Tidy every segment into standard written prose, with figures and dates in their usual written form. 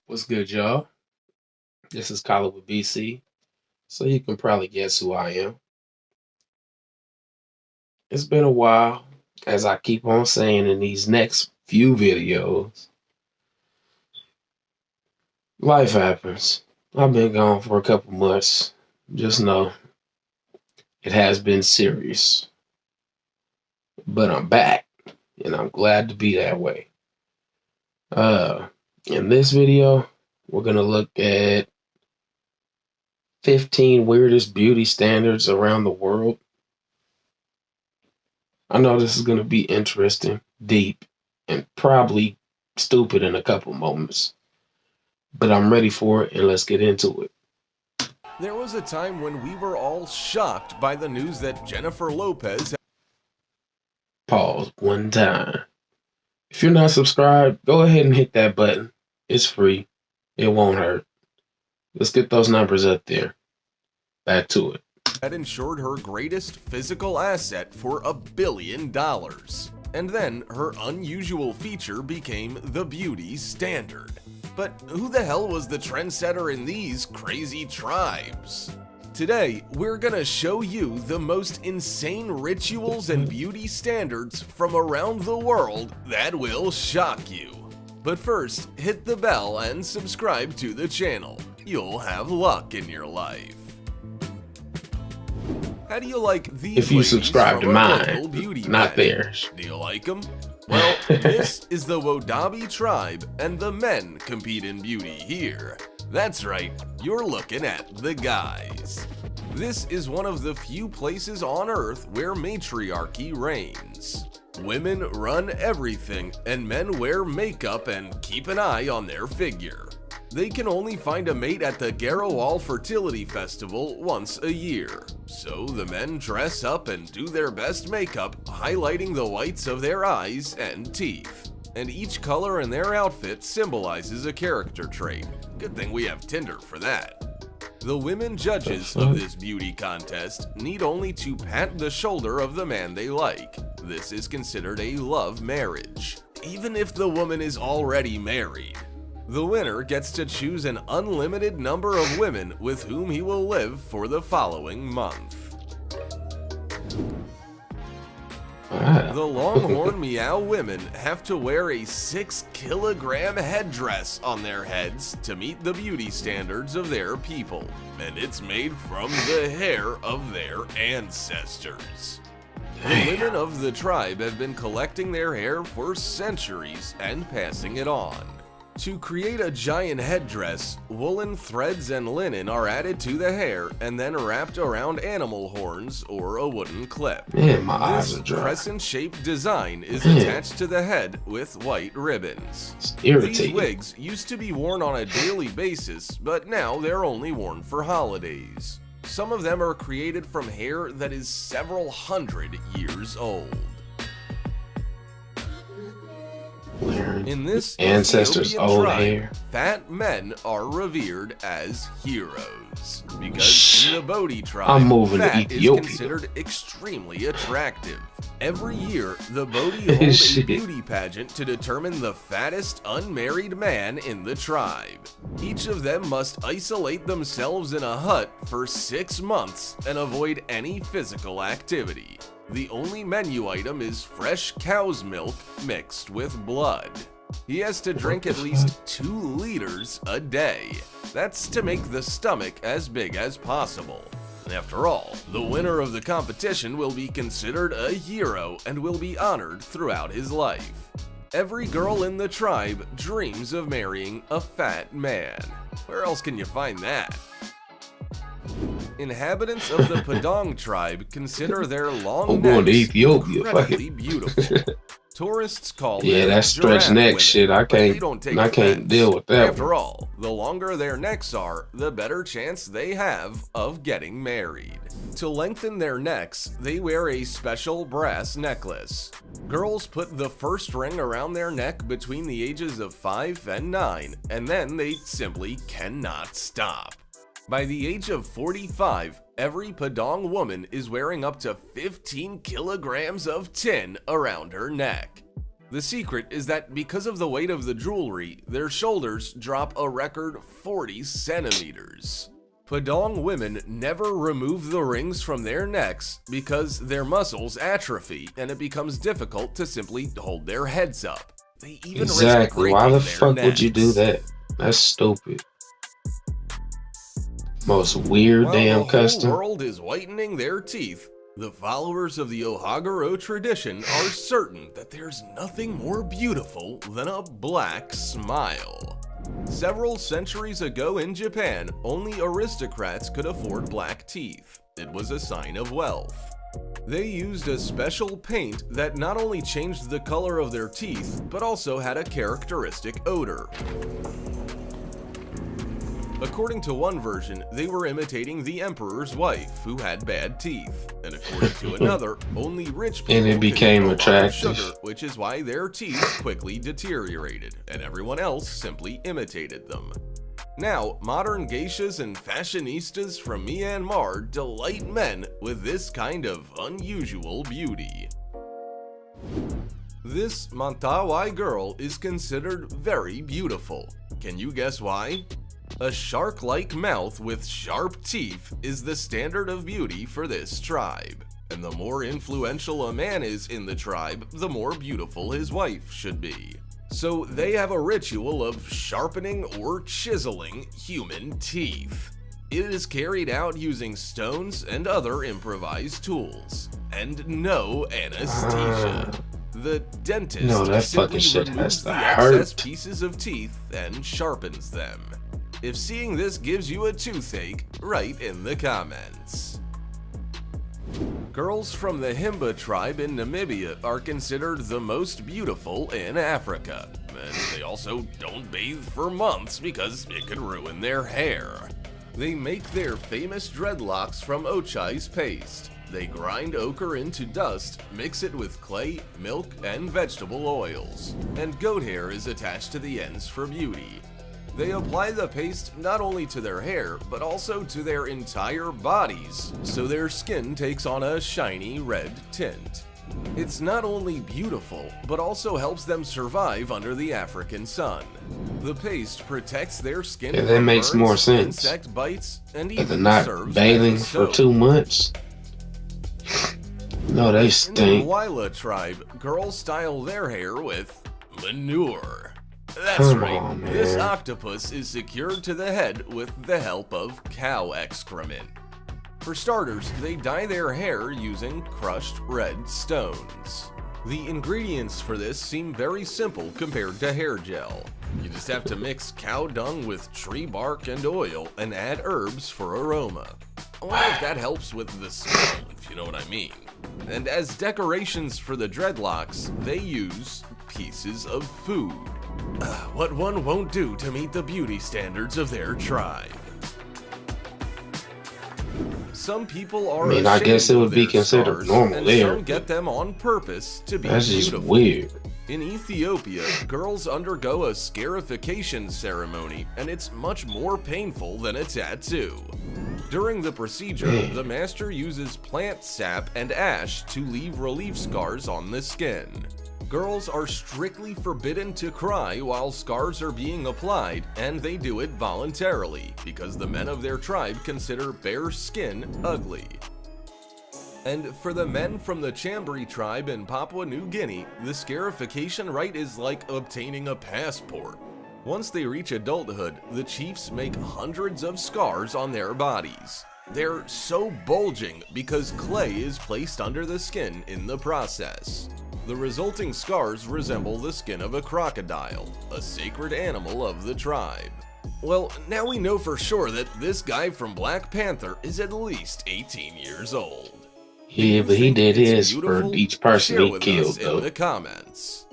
What's good, y'all? This is Colin with BC, so you can probably guess who I am. It's been a while, as I keep on saying in these next few videos. Life happens. I've been gone for a couple months. Just know it has been serious, but I'm back, and I'm glad to be that way. In this video, we're gonna look at 15 weirdest beauty standards around the world. I know this is going to be interesting, deep, and probably stupid in a couple moments, but I'm ready for it, and let's get into it. There was a time when we were all shocked by the news that Jennifer Lopez. Pause one time. If you're not subscribed, go ahead and hit that button. It's free. It won't hurt. Let's get those numbers up there. Back to it. Had insured her greatest physical asset for $1 billion. And then her unusual feature became the beauty standard. But who the hell was the trendsetter in these crazy tribes? Today, we're gonna show you the most insane rituals and beauty standards from around the world that will shock you. But first, hit the bell and subscribe to the channel. You'll have luck in your life. How do you like these If you ladies subscribe to from our mine, local beauty not pageant? theirs. Do you like them? Well, this is the Wodabi tribe, and the men compete in beauty here. That's right, you're looking at the guys. This is one of the few places on Earth where matriarchy reigns. Women run everything, and men wear makeup and keep an eye on their figure. They can only find a mate at the Garawal Fertility Festival once a year. So the men dress up and do their best makeup, highlighting the whites of their eyes and teeth. And each color in their outfit symbolizes a character trait. Good thing we have Tinder for that. The women judges of this beauty contest need only to pat the shoulder of the man they like. This is considered a love marriage, even if the woman is already married. The winner gets to choose an unlimited number of women with whom he will live for the following month. The Longhorn Meow women have to wear a 6-kilogram headdress on their heads to meet the beauty standards of their people, and it's made from the hair of their ancestors. The women of the tribe have been collecting their hair for centuries and passing it on. To create a giant headdress, woolen threads and linen are added to the hair and then wrapped around animal horns or a wooden clip. Man, my eyes This are dry. crescent-shaped design is attached to the head with white ribbons. It's These irritating. wigs used to be worn on a daily basis, but now they're only worn for holidays. Some of them are created from hair that is several hundred years old. In this Ancestors' Ethiopian old tribe, hair. fat men are revered as heroes. Because in the Bodhi tribe, I'm moving to fat is Ethiopia. considered extremely attractive. Every year, the Bodhi hold a Shit. beauty pageant to determine the fattest unmarried man in the tribe. Each of them must isolate themselves in a hut for 6 months and avoid any physical activity. The only menu item is fresh cow's milk mixed with blood. He has to drink at least 2 liters a day. That's to make the stomach as big as possible. After all, the winner of the competition will be considered a hero and will be honored throughout his life. Every girl in the tribe dreams of marrying a fat man. Where else can you find that? Inhabitants of the Padang tribe consider their long I'm going to necks Ethiopia. Fuck incredibly it. beautiful. Tourists call Yeah, them that stretch giraffe neck women, shit, I but they can't- don't take I can't offense. deal with that After one. all, the longer their necks are, the better chance they have of getting married. To lengthen their necks, they wear a special brass necklace. Girls put the first ring around their neck between the ages of 5 and 9, and then they simply cannot stop. By the age of 45, every Padang woman is wearing up to 15 kilograms of tin around her neck. The secret is that because of the weight of the jewelry, their shoulders drop a record 40 centimeters. Pudong women never remove the rings from their necks because their muscles atrophy and it becomes difficult to simply hold their heads up. They even Exactly. Why the fuck would you do necks. that? That's stupid. Most weird While damn the custom. whole world is whitening their teeth, the followers of the Ohaguro tradition are certain that there's nothing more beautiful than a black smile. Several centuries ago in Japan, only aristocrats could afford black teeth. It was a sign of wealth. They used a special paint that not only changed the color of their teeth, but also had a characteristic odor. According to one version, they were imitating the emperor's wife, who had bad teeth. And according to another, only rich people And it could became eat a lot of attractive. sugar, which is why their teeth quickly deteriorated, and everyone else simply imitated them. Now, modern geishas and fashionistas from Myanmar delight men with this kind of unusual beauty. This Mentawai girl is considered very beautiful. Can you guess why? A shark-like mouth with sharp teeth is the standard of beauty for this tribe. And the more influential a man is in the tribe, the more beautiful his wife should be. So they have a ritual of sharpening or chiseling human teeth. It is carried out using stones and other improvised tools. And no anesthesia. The dentist No, that simply fucking shit has removes to the hurt. excess pieces of teeth and sharpens them. If seeing this gives you a toothache, write in the comments. Girls from the Himba tribe in Namibia are considered the most beautiful in Africa, and they also don't bathe for months because it could ruin their hair. They make their famous dreadlocks from ochai's paste. They grind ochre into dust, mix it with clay, milk, and vegetable oils, and goat hair is attached to the ends for beauty. They apply the paste not only to their hair, but also to their entire bodies, so their skin takes on a shiny red tint. It's not only beautiful, but also helps them survive under the African sun. The paste protects their skin Yeah, that from makes burns, more sense. insect bites, and But they're even not serves bathing as a for soap. 2 months. No, they In the stink. Mwaila tribe, girls style their hair with manure. That's Come right, on, man. this octopus is secured to the head with the help of cow excrement. For starters, they dye their hair using crushed red stones. The ingredients for this seem very simple compared to hair gel. You just have to mix cow dung with tree bark and oil and add herbs for aroma. I wonder if that helps with the smell, if you know what I mean. And as decorations for the dreadlocks, they use pieces of food. What one won't do to meet the beauty standards of their tribe. Some people are I mean, I guess ashamed it would of be their considered scars, normal and there, some get them on purpose to be That's just beautiful. weird. In Ethiopia, girls undergo a scarification ceremony, and it's much more painful than a tattoo. During the procedure, Man. the master uses plant sap and ash to leave relief scars on the skin. Girls are strictly forbidden to cry while scars are being applied, and they do it voluntarily because the men of their tribe consider bare skin ugly. And for the men from the Chambri tribe in Papua New Guinea, the scarification rite is like obtaining a passport. Once they reach adulthood, the chiefs make hundreds of scars on their bodies. They're so bulging because clay is placed under the skin in the process. The resulting scars resemble the skin of a crocodile, a sacred animal of the tribe. Well, now we know for sure that this guy from Black Panther is at least 18 years old. Yeah, but he Think did it's his for beautiful? each person Share he with killed, us in though. the comments.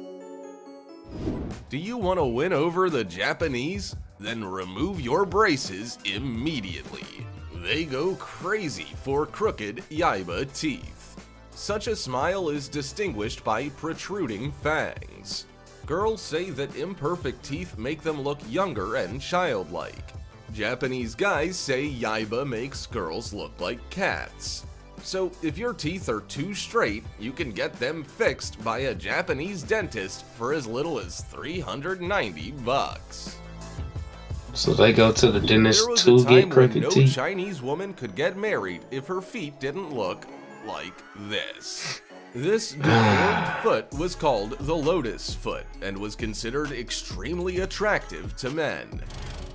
Do you want to win over the Japanese? Then remove your braces immediately. They go crazy for crooked Yaiba teeth. Such a smile is distinguished by protruding fangs. Girls say that imperfect teeth make them look younger and childlike. Japanese guys say Yaiba makes girls look like cats. So if your teeth are too straight, you can get them fixed by a Japanese dentist for as little as $390. So they go to the There dentist was to a time get when crooked no teeth. Chinese woman could get married if her feet didn't look like this. This deformed foot was called the lotus foot and was considered extremely attractive to men.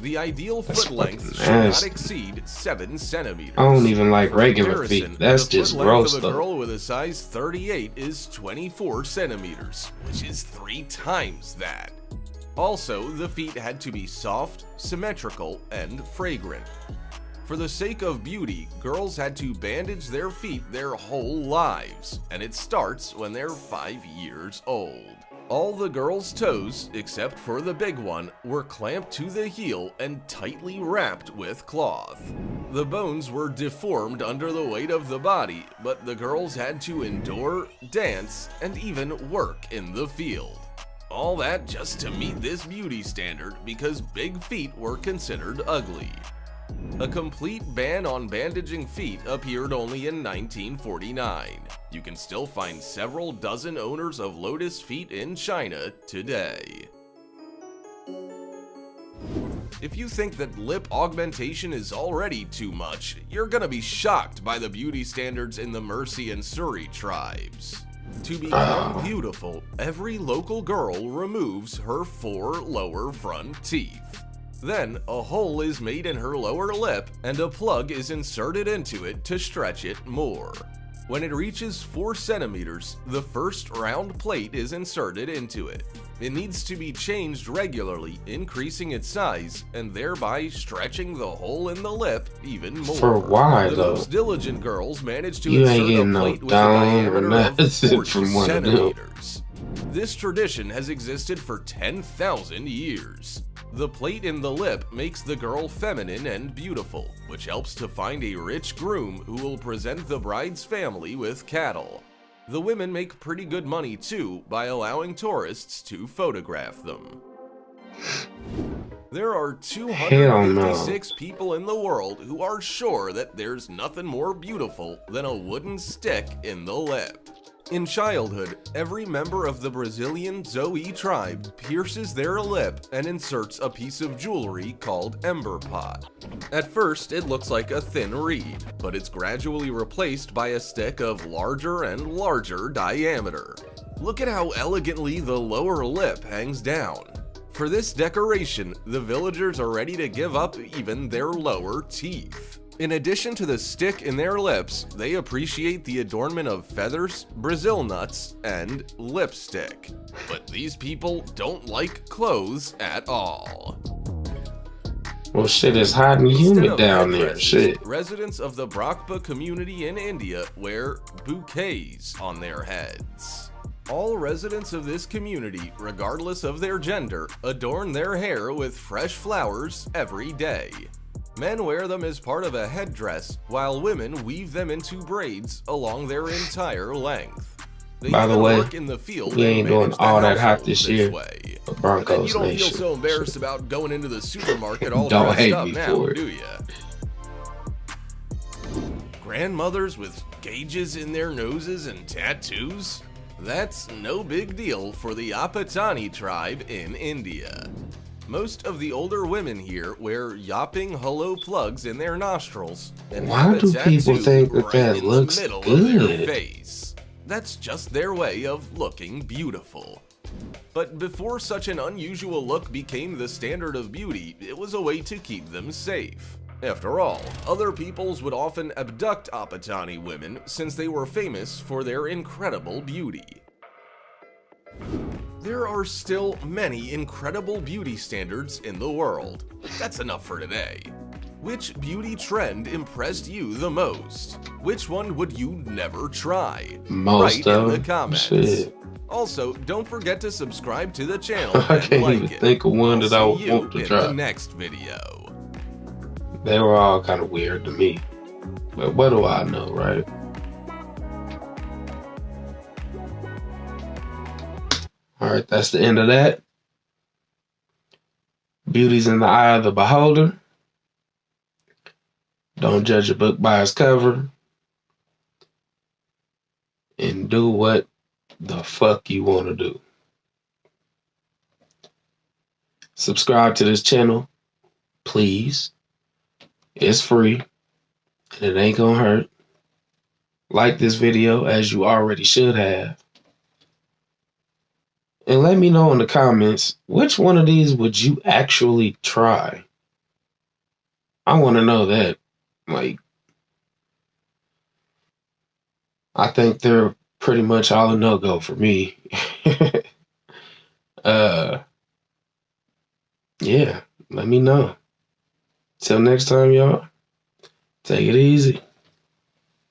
The ideal That's foot length fucking should not nasty. exceed 7 centimeters. I don't even like For regular comparison, feet. That's the just foot gross length of a though. girl with a size 38 is 24 centimeters, which is 3 times that. Also, the feet had to be soft, symmetrical, and fragrant. For the sake of beauty, girls had to bandage their feet their whole lives, and it starts when they're 5 years old. All the girls' toes, except for the big one, were clamped to the heel and tightly wrapped with cloth. The bones were deformed under the weight of the body, but the girls had to endure, dance, and even work in the field. All that just to meet this beauty standard because big feet were considered ugly. A complete ban on bandaging feet appeared only in 1949. You can still find several dozen owners of lotus feet in China today. If you think that lip augmentation is already too much, you're gonna be shocked by the beauty standards in the Mersey and Surrey tribes. To become beautiful, every local girl removes her 4 lower front teeth. Then, a hole is made in her lower lip and a plug is inserted into it to stretch it more. When it reaches 4 centimeters, the first round plate is inserted into it. It needs to be changed regularly, increasing its size and thereby stretching the hole in the lip even more. For why The though? most diligent girls manage to You ain't insert a getting no plate with a dome or diameter of nothing 40 from one of them. centimeters. This tradition has existed for 10,000 years. The plate in the lip makes the girl feminine and beautiful, which helps to find a rich groom who will present the bride's family with cattle. The women make pretty good money too by allowing tourists to photograph them. There are 256 people in the world who are sure that there's nothing more beautiful than a wooden stick in the lip. In childhood, every member of the Brazilian Zoe tribe pierces their lip and inserts a piece of jewelry called ember pot. At first, it looks like a thin reed, but it's gradually replaced by a stick of larger and larger diameter. Look at how elegantly the lower lip hangs down. For this decoration, the villagers are ready to give up even their lower teeth. In addition to the stick in their lips, they appreciate the adornment of feathers, Brazil nuts, and lipstick. But these people don't like clothes at all. Well, shit, it's hot and Instead humid of down there. headdresses, Shit. residents of the Brakpa community in India wear bouquets on their heads. All residents of this community, regardless of their gender, adorn their hair with fresh flowers every day. Men wear them as part of a headdress, while women weave them into braids along their entire length. They By the even way, work in the field we ain't and doing manage the all that hot household this year. way. The But then Broncos you don't feel nation. so embarrassed about going into the supermarket all Don't dressed hate up me now, for it. do ya? Grandmothers with gauges in their noses and tattoos? That's no big deal for the Apatani tribe in India. Most of the older women here wear yapping hello plugs in their nostrils and Why have a do people tattoo think that right that in looks the middle of their good? face. That's just their way of looking beautiful. But before such an unusual look became the standard of beauty, it was a way to keep them safe. After all, other peoples would often abduct Apatani women since they were famous for their incredible beauty. There are still many incredible beauty standards in the world. That's enough for today. Which beauty trend impressed you the most? Which one would you never try? Most Write in of the them. comments. Shit. Also, don't forget to subscribe to the channel I and can't like even it. think of one I'll that I see would you want to in try. the next video. They were all kind of weird to me. But what do I know, right? Alright, that's the end of that. Beauty's in the eye of the beholder. Don't judge a book by its cover. and do what the fuck you want to do. Subscribe to this channel, please. It's free and it ain't gonna hurt. Like this video as you already should have. And let me know in the comments, which one of these would you actually try? I want to know that. Like, I think they're pretty much all a no-go for me. Yeah, let me know. Till next time, y'all. Take it easy.